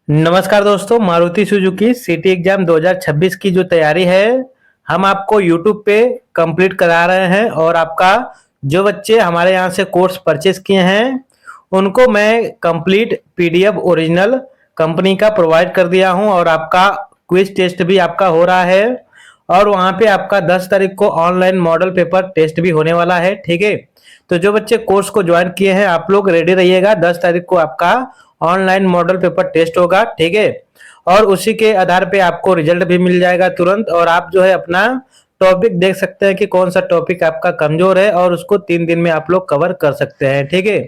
नमस्कार दोस्तों, Maruti Suzuki city exam 2026 की जो तैयारी है, हम आपको यूट्यूब पे कंप्लीट करा रहे हैं और आपका जो बच्चे हमारे यहाँ से कोर्स परचेस किए हैं, उनको मैं कंप्लीट पीडीएफ ओरिजिनल कंपनी का प्रोवाइड कर दिया हूँ और आपका क्विज टेस्ट भी आपका हो रहा है और वहाँ पे आपका 10 तारीख को ऑनलाइन मॉडल पेपर टेस्ट भी होने वाला है। ठीक है, तो जो बच्चे कोर्स को ज्वाइन किए हैं आप लोग रेडी रहिएगा। 10 तारीख को आपका ऑनलाइन मॉडल पेपर टेस्ट होगा। ठीक है, और उसी के आधार पे आपको रिजल्ट भी मिल जाएगा तुरंत और आप जो है अपना टॉपिक देख सकते हैं कि कौन सा टॉपिक आपका कमजोर है और उसको 3 दिन में आप लोग कवर कर सकते हैं। ठीक है,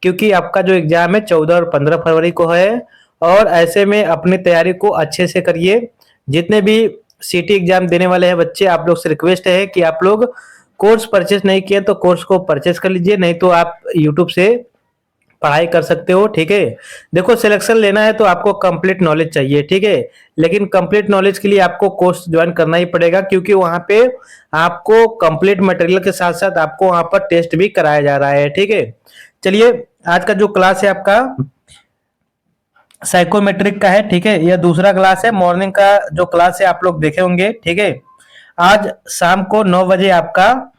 क्योंकि आपका जो एग्जाम है 14 और 15 फरवरी को है और ऐसे में अपनी तैयारी को अच्छे से करिए। जितने भी सिटी एग्जाम देने वाले हैं बच्चे, आप लोग से रिक्वेस्ट है कि आप लोग कोर्स परचेस नहीं किए तो कोर्स को परचेस कर लीजिए, नहीं तो आप यूट्यूब से पढ़ाई कर सकते हो। ठीक है, देखो सिलेक्शन लेना है तो आपको कंप्लीट नॉलेज चाहिए। ठीक है, लेकिन कंप्लीट नॉलेज के लिए आपको कोर्स ज्वाइन करना ही पड़ेगा क्योंकि वहां पे आपको कंप्लीट मटेरियल के साथ साथ आपको वहां पर टेस्ट भी कराया जा रहा है। ठीक है, चलिए आज का जो क्लास है आपका साइकोमेट्रिक का है। ठीक है, यह दूसरा क्लास है। मॉर्निंग का जो क्लास है आप लोग देखे होंगे। ठीक है, आज शाम को 9 बजे आपका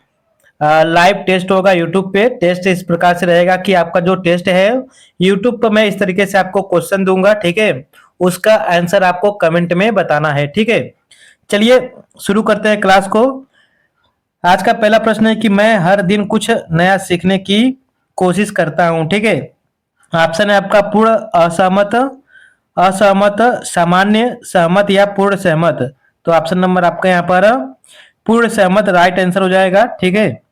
लाइव टेस्ट होगा यूट्यूब पे। टेस्ट इस प्रकार से रहेगा कि आपका जो टेस्ट है यूट्यूब पर मैं इस तरीके से आपको क्वेश्चन दूंगा। ठीक है, उसका आंसर आपको कमेंट में बताना है। ठीक है, चलिए शुरू करते हैं क्लास को। आज का पहला प्रश्न है कि मैं हर दिन कुछ नया सीखने की कोशिश करता हूं। ठीक है, ऑप्शन है आपका पूर्ण असहमत, असहमत, सामान्य, सहमत या पूर्ण सहमत। तो ऑप्शन नंबर आपका यहाँ पर पूर्ण सहमत राइट आंसर हो जाएगा। ठीक है,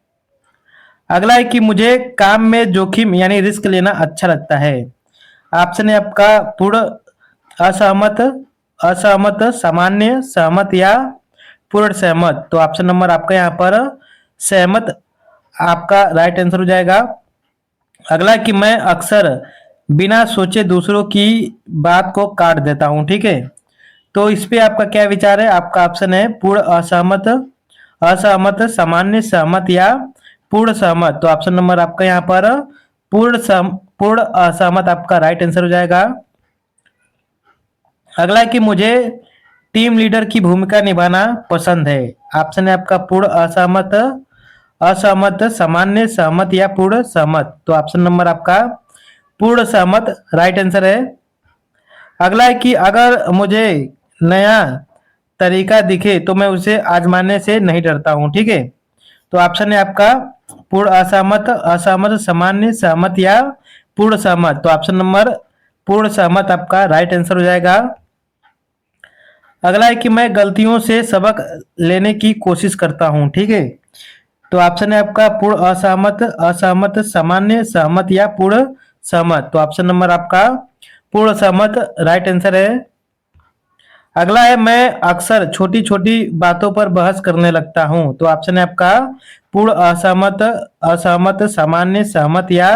अगला है कि मुझे काम में जोखिम यानी रिस्क लेना अच्छा लगता है। ऑप्शन है आपका पूर्ण असहमत, असहमत, सामान्य, सहमत या पूर्ण सहमत। तो ऑप्शन नंबर आपका यहाँ पर सहमत आपका राइट आंसर हो जाएगा। अगला है कि मैं अक्सर बिना सोचे दूसरों की बात को काट देता हूं। ठीक है, तो इस पे आपका क्या विचार है? आपका ऑप्शन है पूर्ण असहमत, असहमत, सामान्य, सहमत या पूर्ण सहमत। तो ऑप्शन नंबर आपका यहाँ पर पूर्ण असहमत आपका राइट आंसर हो जाएगा। अगला है कि मुझे टीम लीडर की भूमिका निभाना पसंद है। ऑप्शन है आपका पूर्ण असहमत, असहमत, सामान्य, सहमत या पूर्ण सहमत। तो ऑप्शन नंबर आपका पूर्ण सहमत राइट आंसर है। अगला है कि अगर मुझे नया तरीका दिखे तो मैं उसे आजमाने से नहीं डरता हूं। ठीक है, तो ऑप्शन है आपका पूर्ण असहमत, असहमत, सामान्य, सहमत या पूर्ण सहमत। तो ऑप्शन नंबर पूर्ण सहमत आपका राइट आंसर हो जाएगा। अगला है कि मैं गलतियों से सबक लेने की कोशिश करता हूं। ठीक है, तो ऑप्शन है आपका पूर्ण असहमत, असहमत, सामान्य, सहमत या पूर्ण सहमत। तो ऑप्शन नंबर आपका पूर्ण सहमत राइट आंसर है। अगला है मैं अक्सर छोटी छोटी बातों पर बहस करने लगता हूं। तो ऑप्शन है आपका पूर्ण असहमत, असहमत, सामान्य, सहमत या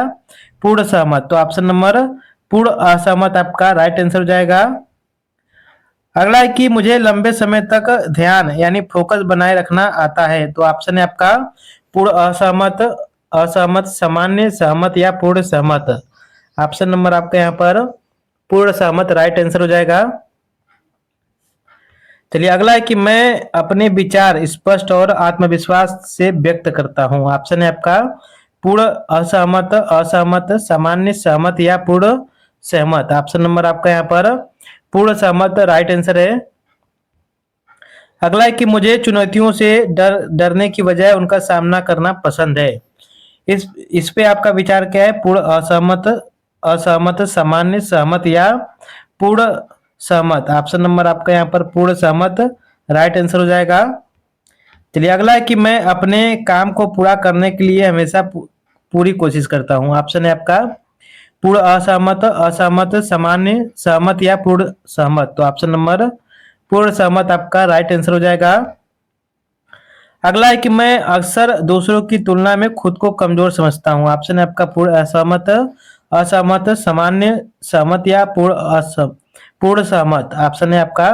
पूर्ण सहमत। तो ऑप्शन नंबर पूर्ण असहमत आपका राइट आंसर हो जाएगा। अगला है कि मुझे लंबे समय तक ध्यान यानी फोकस बनाए रखना आता है। तो ऑप्शन है आपका पूर्ण असहमत, असहमत, सामान्य, सहमत या पूर्ण सहमत। ऑप्शन नंबर आपका यहाँ पर पूर्ण सहमत राइट आंसर हो जाएगा। चलिए अगला है कि मैं अपने विचार स्पष्ट और आत्मविश्वास से व्यक्त करता हूं। ऑप्शन है आपका पूर्ण असहमत, असहमत, सामान्य, सहमत या पूर्ण सहमत। ऑप्शन नंबर आपका यहाँ पर पूर्ण सहमत राइट आंसर है। अगला है कि मुझे चुनौतियों से डरने की बजाय उनका सामना करना पसंद है। इस पे आपका विचार क्या है? पूर्ण असहमत, असहमत, सामान्य, सहमत या पूर्ण सहमत। ऑप्शन नंबर आपका यहाँ पर पूर्ण सहमत राइट आंसर हो जाएगा। चलिए अगला है कि मैं अपने काम को पूरा करने के लिए हमेशा पूरी कोशिश करता हूँ। ऑप्शन है आपका पूर्ण असहमत, असहमत, सामान्य, सहमत या पूर्ण सहमत। तो ऑप्शन नंबर पूर्ण सहमत आपका राइट आंसर हो जाएगा। अगला है कि मैं अक्सर दूसरों की तुलना में खुद को कमजोर समझता हूँ। ऑप्शन है आपका पूर्ण असहमत, असहमत, सामान्य, सहमत या पूर्ण सहमत। ऑप्शन है आपका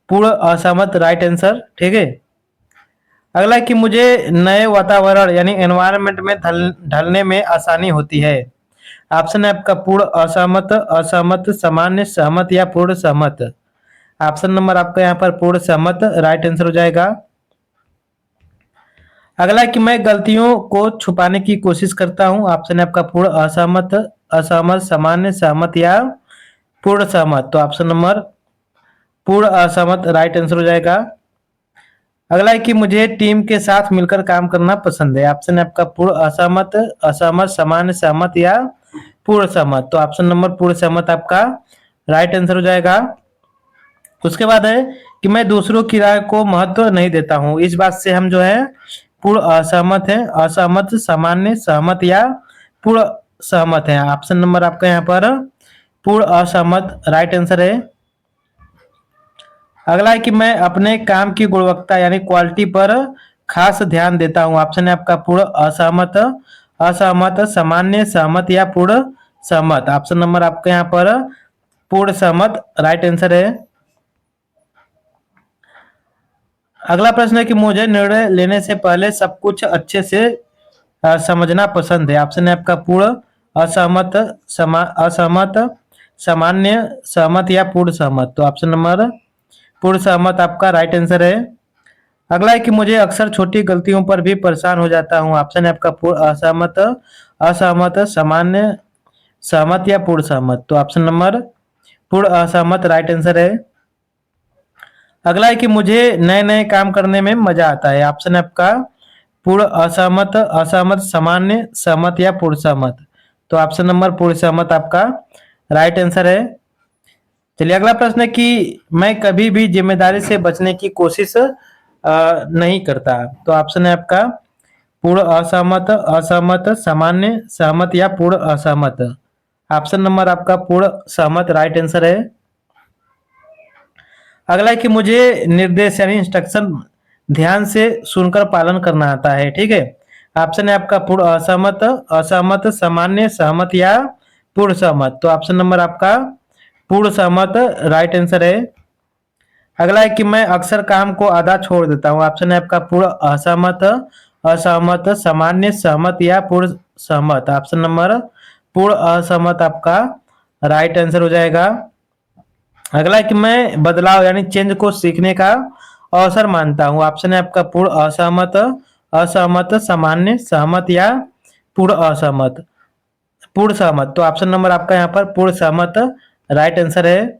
पूर्ण असहमत राइट आंसर। ठीक है, अगला है कि मुझे नए वातावरण यानी एनवायरनमेंट में ढलने में आसानी होती है। ऑप्शन है आपका पूर्ण असहमत, असहमत, सामान्य, सहमत या पूर्ण सहमत। ऑप्शन नंबर आपका यहाँ पर पूर्ण सहमत राइट आंसर हो जाएगा। अगला है कि मैं गलतियों को छुपाने की कोशिश करता हूँ। ऑप्शन है आपका पूर्ण असहमत, असहमत, सामान्य, सहमत या पूर्ण सहमत। तो ऑप्शन नंबर पूर्ण असहमत राइट आंसर हो जाएगा। अगला है कि मुझे टीम के साथ मिलकर काम करना पसंद है। ऑप्शन है आपका पूर्ण असहमत, असहमत, सामान्य, सहमत या पूर्ण सहमत। तो ऑप्शन नंबर पूर्ण सहमत आपका राइट आंसर हो जाएगा। उसके बाद है कि मैं दूसरों की राय को महत्व नहीं देता हूँ। इस बात से हम जो है पूर्ण असहमत है, असहमत, सामान्य, सहमत या पूर्ण सहमत है। ऑप्शन नंबर आपका यहाँ पर पूर्ण असहमत राइट आंसर है। अगला है कि मैं अपने काम की गुणवत्ता यानी क्वालिटी पर खास ध्यान देता हूँ। ऑप्शन है आपका पूर्ण असहमत, असहमत, सामान्य, सहमत या पूर्ण सहमत। ऑप्शन नंबर आपका यहाँ पर पूर्ण सहमत राइट आंसर है। अगला प्रश्न है कि मुझे निर्णय लेने से पहले सब कुछ अच्छे से समझना पसंद है। ऑप्शन है आपका पूर्ण असहमत, असहमत, सामान्य, सहमत या पूर्ण सहमत। तो ऑप्शन नंबर पूर्ण सहमत आपका राइट आंसर है। अगला है कि मुझे अक्सर छोटी गलतियों पर भी परेशान हो जाता हूँ। ऑप्शन है आपका पूर्ण असहमत, असहमत, सामान्य, सहमत या पूर्ण सहमत। तो ऑप्शन नंबर पूर्ण असहमत राइट आंसर है। अगला है कि मुझे नए नए काम करने में मजा आता है। ऑप्शन है आपका पूर्ण असहमत, असहमत, सामान्य, सहमत या पूर्ण सहमत। तो ऑप्शन नंबर पूर्ण सहमत आपका राइट आंसर है। चलिए अगला प्रश्न है कि मैं कभी भी जिम्मेदारी से बचने की कोशिश नहीं करता। तो ऑप्शन है आपका पूर्ण असहमत, असहमत, सामान्य, सहमत या पूर्ण असहमत। ऑप्शन नंबर आपका पूर्ण सहमत राइट आंसर है। अगला है कि मुझे निर्देश यानी इंस्ट्रक्शन ध्यान से सुनकर पालन करना आता है। ठीक है, ऑप्शन है आपका पूर्ण असहमत, असहमत, सामान्य, सहमत या पूर्ण सहमत। तो ऑप्शन नंबर आपका पूर्ण सहमत राइट आंसर है। अगला है कि मैं अक्सर काम को आधा छोड़ देता हूँ। ऑप्शन है आपका पूर्ण असहमत, असहमत, सामान्य, सहमत या पूर्ण सहमत। ऑप्शन नंबर पूर्ण असहमत आपका राइट आंसर हो जाएगा। अगला है कि मैं बदलाव यानी चेंज को सीखने का अवसर मानता हूँ। ऑप्शन है आपका पूर्ण असहमत, असहमत, सामान्य, सहमत या पूर्ण असहमत, पूर्ण सहमत। तो ऑप्शन नंबर आपका यहाँ पर पूर्ण सहमत राइट आंसर है।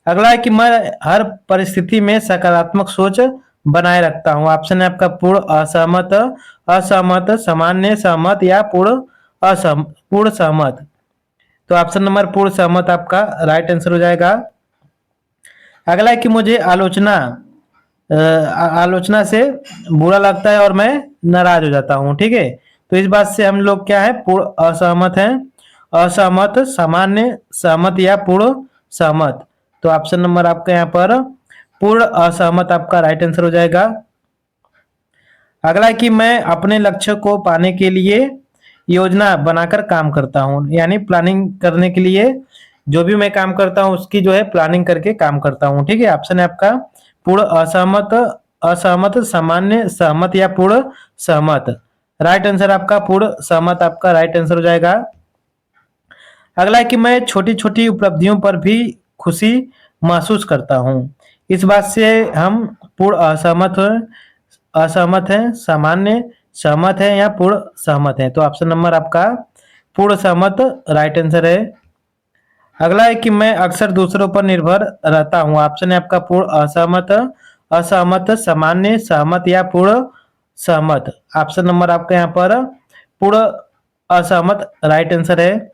अगला है कि मैं हर परिस्थिति में सकारात्मक सोच बनाए रखता हूँ। ऑप्शन है आपका पूर्ण असहमत, असहमत, सामान्य, सहमत या पूर्ण सहमत। तो ऑप्शन नंबर पूर्ण सहमत आपका राइट आंसर हो जाएगा। अगला है कि मुझे आलोचना से बुरा लगता है और मैं नाराज हो जाता हूँ। ठीक है, तो इस बात से हम लोग क्या है पूर्ण असहमत हैं, असहमत, सामान्य, सहमत या पूर्ण सहमत। तो ऑप्शन नंबर आपका यहाँ पर पूर्ण असहमत आपका राइट आंसर हो जाएगा। अगला है कि मैं अपने लक्ष्य को पाने के लिए योजना बनाकर काम करता हूँ, यानी प्लानिंग करने के लिए जो भी मैं काम करता हूँ उसकी जो है प्लानिंग करके काम करता हूँ। ठीक है, ऑप्शन है आपका पूर्ण असहमत, असहमत, सामान्य, सहमत या पूर्ण सहमत। राइट आंसर आपका पूर्ण सहमत आपका राइट आंसर हो जाएगा। अगला है कि मैं छोटी छोटी उपलब्धियों पर भी खुशी महसूस करता हूँ। इस बात से हम पूर्ण असहमत है, सामान्य, सहमत है या पूर्ण सहमत है। तो ऑप्शन नंबर आपका पूर्ण सहमत राइट आंसर है। अगला है कि मैं अक्सर दूसरों पर निर्भर रहता हूँ। ऑप्शन है आपका पूर्ण असहमत, असहमत, सामान्य, सहमत या पूर्ण सहमत। ऑप्शन नंबर आपका यहाँ पर पूर्ण असहमत राइट आंसर है।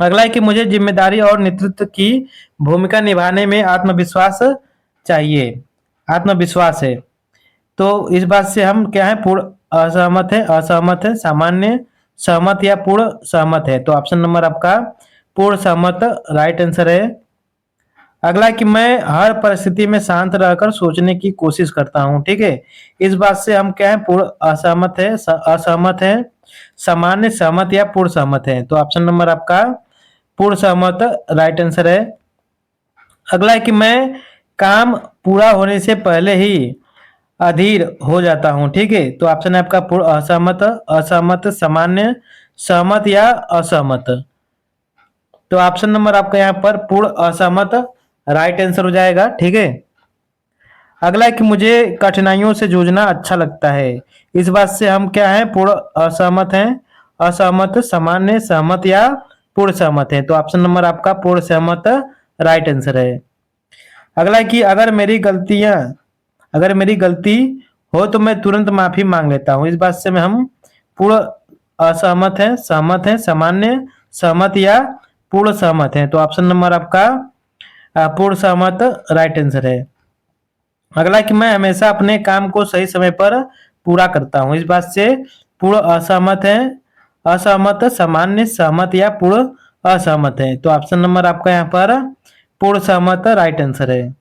अगला है कि मुझे जिम्मेदारी और नेतृत्व की भूमिका निभाने में आत्मविश्वास चाहिए, आत्मविश्वास है। तो इस बात से हम क्या है पूर्ण असहमत है, सामान्य, सहमत या पूर्ण सहमत है। तो ऑप्शन नंबर आपका पूर्ण सहमत राइट आंसर है। अगला है कि मैं हर परिस्थिति में शांत रहकर सोचने की कोशिश करता हूँ। ठीक है, इस बात से हम क्या है पूर्ण असहमत है, सामान्य, सहमत या पूर्ण सहमत है। तो ऑप्शन नंबर आपका पूर्ण सहमत राइट आंसर है। अगला है कि मैं काम पूरा होने से पहले ही अधीर हो जाता हूँ। ठीक है, तो ऑप्शन है आपका पूर्ण असहमत, असहमत, सामान्य, सहमत या असहमत। तो ऑप्शन नंबर आपका यहाँ पर पूर्ण असहमत राइट आंसर हो जाएगा। ठीक है। अगला है कि मुझे कठिनाइयों से जूझना अच्छा लगता है। इस बात से हम क्या है, पूर्ण असहमत हैं, असहमत, सामान्य, सहमत या पूर्ण सहमत है। तो ऑप्शन नंबर आपका पूर्ण सहमत राइट आंसर है। अगला है कि अगर मेरी गलती हो तो मैं तुरंत माफी मांग लेता हूँ। इस बात से में हम पूर्ण असहमत है, सहमत है, सामान्य, सहमत या पूर्ण सहमत है। तो ऑप्शन नंबर आपका पूर्ण सहमत राइट आंसर है। अगला कि मैं हमेशा अपने काम को सही समय पर पूरा करता हूँ। इस बात से पूर्ण असहमत है, असहमत, सामान्य, सहमत या पूर्ण असहमत है। तो ऑप्शन नंबर आपका यहाँ पर पूर्ण सहमत राइट आंसर है।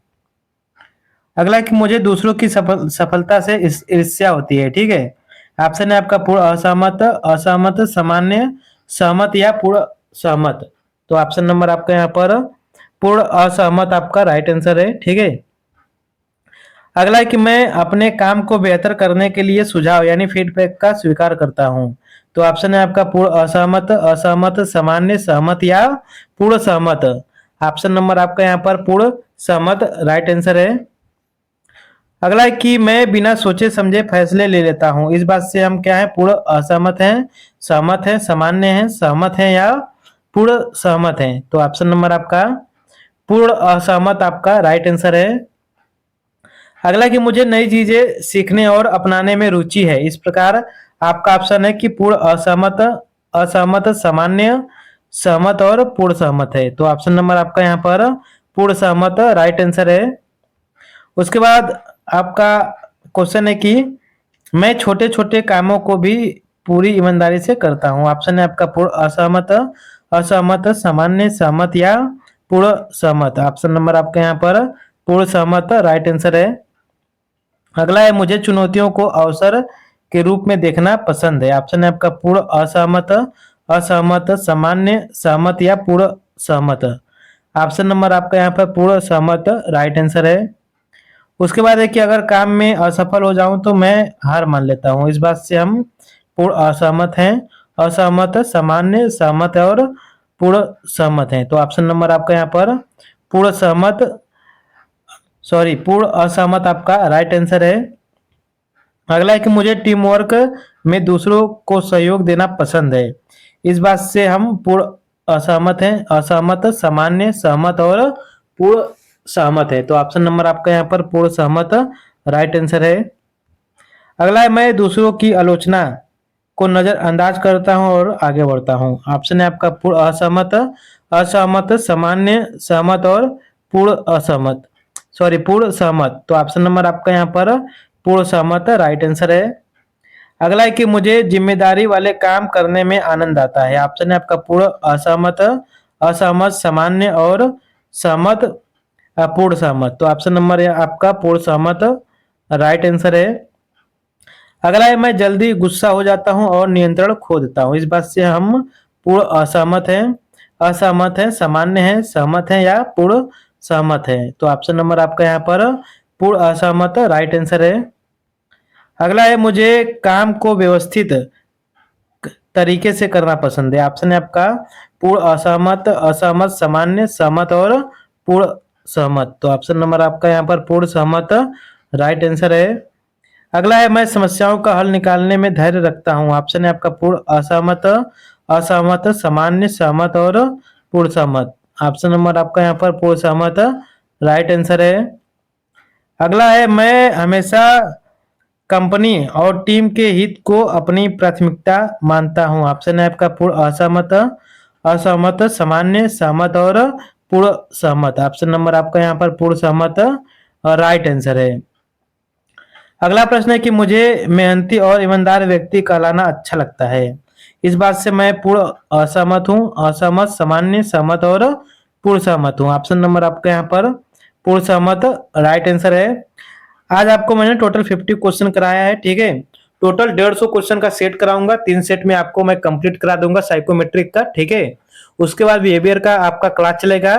अगला कि मुझे दूसरों की सफलता से ईर्ष्या होती है। ठीक है। ऑप्शन है आपका पूर्ण असहमत, असहमत, सामान्य, सहमत या पूर्ण सहमत। तो ऑप्शन नंबर आपका यहाँ पर पूर्ण असहमत आपका राइट आंसर है। ठीक है। अगला है कि मैं अपने काम को बेहतर करने के लिए सुझाव यानी फीडबैक का स्वीकार करता हूँ। तो ऑप्शन है आपका पूर्ण असहमत, असहमत, सामान्य, सहमत या पूर्ण सहमत। ऑप्शन नंबर आपका यहाँ पर पूर्ण सहमत राइट आंसर है। अगला है कि मैं बिना सोचे समझे फैसले ले लेता हूँ। इस बात से हम क्या है, पूर्ण असहमत हैं, सहमत है, सामान्य है, सहमत है या पूर्ण सहमत है। तो ऑप्शन नंबर आपका पूर्ण असहमत आपका राइट आंसर है। अगला कि मुझे नई चीजें सीखने और अपनाने में रुचि है। इस प्रकार आपका ऑप्शन है कि पूर्ण असहमत, असहमत, सामान्य, सहमत और पूर्ण सहमत है। तो ऑप्शन नंबर आपका यहाँ पर पूर्ण सहमत राइट आंसर है। उसके बाद आपका क्वेश्चन है कि मैं छोटे छोटे कामों को भी पूरी ईमानदारी से करता हूँ। ऑप्शन है आपका पूर्ण असहमत, असहमत, सामान्य, सहमत या पूर्ण सहमत। ऑप्शन नंबर आपका यहाँ पर पूर्ण सहमत राइट आंसर है। अगला है मुझे चुनौतियों को अवसर के रूप में देखना पसंद है। ऑप्शन है आपका पूर्ण असहमत, असहमत, सामान्य, सहमत या पूर्ण सहमत। ऑप्शन नंबर आपका यहाँ पर पूर्ण सहमत राइट आंसर है। उसके बाद है कि अगर काम में असफल हो जाऊं तो मैं हार मान लेता हूं। इस बात से हम पूर्ण असहमत हैं, असहमत, सामान्य, सहमत और पूर्ण सहमत हैं। तो ऑप्शन नंबर आपका यहाँ पर पूर्ण सहमत, सॉरी पूर्ण असहमत आपका राइट आंसर है। अगला है कि मुझे टीम वर्क में दूसरों को सहयोग देना पसंद है। इस बात से हम पूर्ण असहमत हैं, असहमत, सामान्य, सहमत और पूर्ण सहमत है। तो ऑप्शन नंबर आपका यहाँ पर पूर्ण सहमत राइट आंसर है। अगला है मैं दूसरों की आलोचना को नजरअंदाज करता हूं और आगे बढ़ता हूं। ऑप्शन है आपका पूर्ण असहमत, असहमत, सामान्य, सहमत और पूर्ण असहमत, सॉरी पूर्ण सहमत। तो ऑप्शन नंबर आपका यहाँ पर पूर्ण सहमत राइट आंसर है। अगला है कि मुझे जिम्मेदारी वाले काम करने में आनंद आता है। ऑप्शन है आपका पूर्ण असहमत, असहमत, सामान्य और सहमत, पूर्ण सहमत। तो ऑप्शन नंबर है आपका पूर्ण सहमत राइट आंसर है। अगला है मैं जल्दी गुस्सा हो जाता हूं और नियंत्रण खो देता हूं। इस बात से हम पूर्ण असहमत हैं, असहमत है, सामान्य है, सहमत है या पूर्ण सहमत है। तो ऑप्शन नंबर आपका यहाँ पर पूर्ण असहमत राइट आंसर है। अगला है मुझे काम को व्यवस्थित तरीके से करना पसंद है। ऑप्शन है आपका पूर्ण असहमत, असहमत, सामान्य, सहमत और पूर्ण सहमत। तो ऑप्शन नंबर आपका यहाँ पर पूर्ण सहमत राइट आंसर है। अगला है मैं समस्याओं का हल निकालने में धैर्य रखता हूँ। ऑप्शन है आपका पूर्ण असहमत, असहमत, सामान्य, सहमत और पूर्ण सहमत। ऑप्शन नंबर आपका यहाँ पर पूर्ण सहमत राइट आंसर है। अगला है मैं हमेशा कंपनी और टीम के हित को अपनी प्राथमिकता मानता हूं। ऑप्शन है आपका पूर्ण असहमत, असहमत, सामान्य, सहमत और पूर्ण सहमत। ऑप्शन नंबर आपका यहाँ पर पूर्ण सहमत राइट आंसर है। अगला प्रश्न है कि मुझे मेहनती और ईमानदार व्यक्ति कहलाना अच्छा लगता है। इस बात से मैं पूर्ण असहमत हूँ, असहमत, सामान्य, सहमत और पूर्ण सहमत हूँ। ऑप्शन नंबर आपका यहाँ पर पूर्ण सहमत राइट आंसर है। आज आपको मैंने टोटल 50 क्वेश्चन कराया है। ठीक है। टोटल 150 क्वेश्चन का सेट कराऊंगा। 3 सेट में आपको मैं कंप्लीट करा दूंगा साइकोमेट्रिक का। ठीक है। उसके बाद बिहेवियर का आपका क्लास चलेगा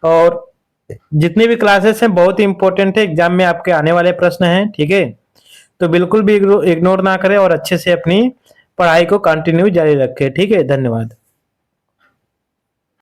और जितनी भी क्लासेस हैं बहुत ही इंपॉर्टेंट है, एग्जाम में आपके आने वाले प्रश्न हैं। ठीक है। तो बिल्कुल भी इग्नोर ना करें और अच्छे से अपनी पढ़ाई को कंटिन्यू जारी रखें। ठीक है, धन्यवाद।